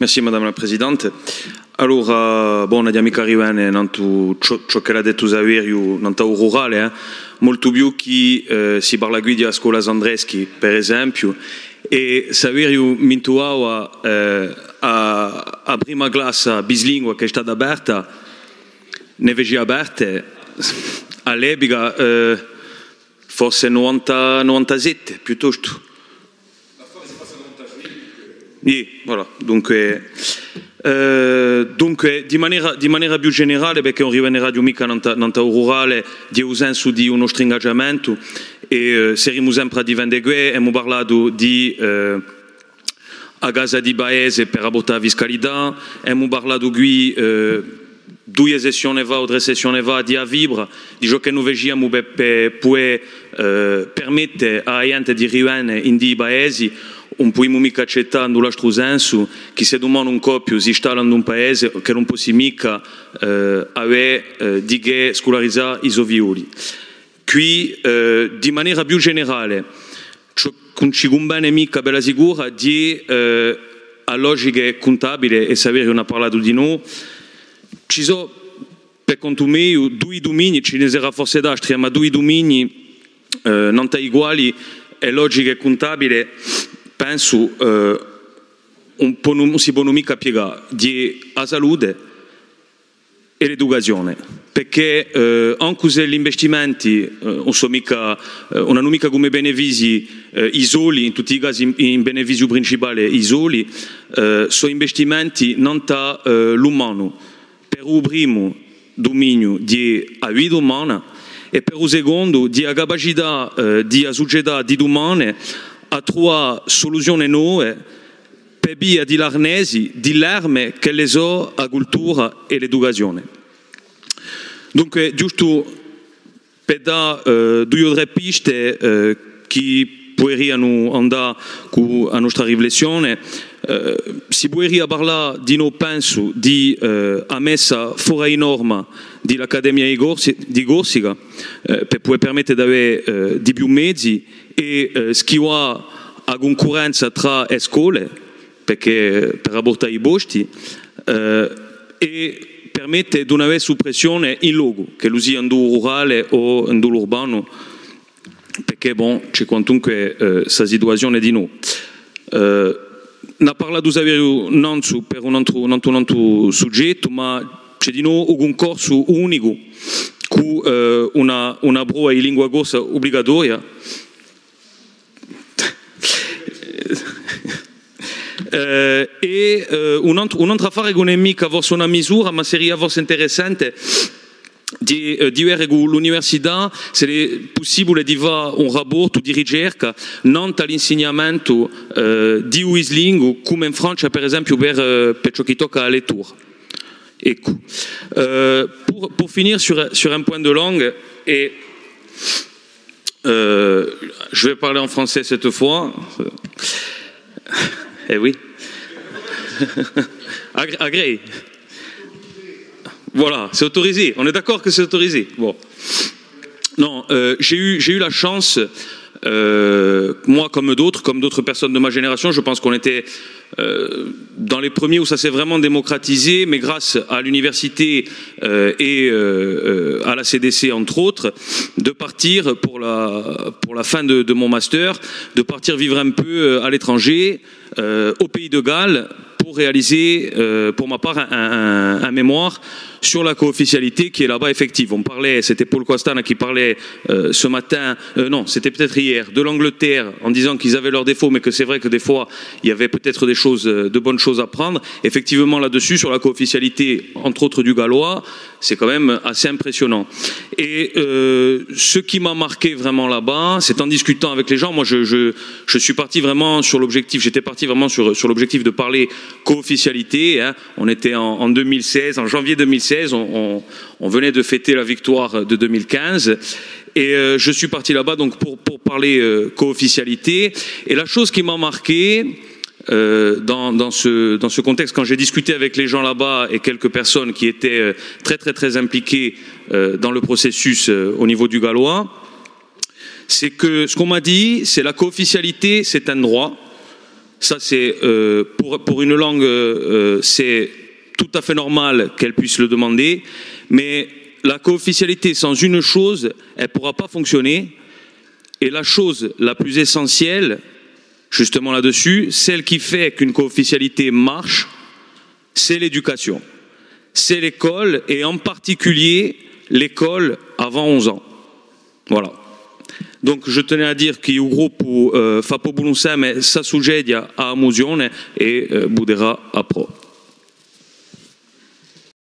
Merci Madame la Presidente. Allora, buona di amica Rivene, ciò che l'ha detto Zavirio, non t'ho rurale, molto più che si parla qui a scuola Andreschi, per esempio, e Zavirio mintuava a prima classe bislingua che è stata aperta, ne vedi aperte, all'epoca forse 97 piuttosto. Sì, voilà. Dunque di maniera più generale, perché non rivenerà di mica non rurale, di un senso di uno stringaggiamento, e saremo sempre a diventare qui, abbiamo parlato di a casa di paese per abbassare la fiscalità, abbiamo parlato qui 2 sessioni va o 3 sessioni va di a vibra, di ciò che noi vediamo per permettere a gente di arrivare in dei paesi. Non possiamo mica accettare in questo senso che se domani un coppio si installa in un paese che non può mica avere di che scolarizzare i suoi figli. Qui, di maniera più generale, non ci conviene mica per la sicura di a logica contabile, e sapere una parlato di noi, ci sono per conto mio 2 domini, ce ne sarà forse d'altri, ma 2 domini non uguali e logica contabile. Penso non si può mica piegare di la salute e l'educazione, perché anche se gli investimenti non hanno mica come benefici i soli, in tutti i casi in beneficio principale i soli, sono investimenti non da l'umano, per il primo dominio di la vita umana e per il secondo di la capacità di la società di domani a trovare soluzioni nuove per via di l'arnesi, di l'arme che le so la cultura e l'educazione. Dunque, giusto per dare 2 o 3 piste che potrebbero andare con la nostra riflessione, si potrebbe parlare di noi, penso, di a messa fuori norma dell'Accademia di Corsica per poter permettere di avere di più mezzi e schivare la concorrenza tra le scuole perché per abbassare i costi e permette di non avere suppressione in luogo che lo sia in due rurale o in due urbano, perché bon, c'è quantunque questa situazione di noi. Ne ha parlato Saverio non per un altro soggetto, ma c'è di noi un concorso unico con una prova in lingua corsa obbligatoria e un altro affare economico forse una misura, ma sarebbe forse interessante di vedere con l'università se è possibile di fare un rapporto di ricerca non all'insegnamento di Wisling come in Francia per esempio per ciò che tocca alla lettura. Ecco. Pour finir sur un point de langue, et je vais parler en français cette fois. Eh oui. Agréé. Voilà, c'est autorisé. On est d'accord que c'est autorisé. Bon. Non, j'ai eu la chance, moi comme d'autres personnes de ma génération, je pense qu'on était dans les premiers où ça s'est vraiment démocratisé, mais grâce à l'université et à la CDC entre autres, de partir pour la fin de mon master, de partir vivre un peu à l'étranger, au Pays de Galles, pour réaliser, pour ma part, un mémoire sur la co-officialité qui est là-bas effective. On parlait, c'était Paul Quastana qui parlait ce matin, non, c'était peut-être hier, de l'Angleterre, en disant qu'ils avaient leurs défauts, mais que c'est vrai que des fois, il y avait peut-être de bonnes choses à prendre. Effectivement, là-dessus, sur la co-officialité, entre autres du gallois, c'est quand même assez impressionnant. Et ce qui m'a marqué vraiment là-bas, c'est en discutant avec les gens, moi je suis parti vraiment sur l'objectif, j'étais parti vraiment sur l'objectif de parler co-officialité, hein. On était en 2016, en janvier 2016, on venait de fêter la victoire de 2015, et je suis parti là-bas donc pour parler co-officialité, et la chose qui m'a marqué, dans ce contexte, quand j'ai discuté avec les gens là-bas et quelques personnes qui étaient très impliquées dans le processus au niveau du gallois, c'est que ce qu'on m'a dit, c'est la co-officialité, c'est un droit Ça, c'est pour une langue, c'est tout à fait normal qu'elle puisse le demander, mais la co-officialité sans une chose, elle ne pourra pas fonctionner. Et la chose la plus essentielle, justement là-dessus, celle qui fait qu'une co-officialité marche, c'est l'éducation. C'est l'école, et en particulier l'école avant 11 ans. Voilà. Donc je tenais a dire che il gruppo fa popolo insieme sa sugedia a mozione e budera a pro.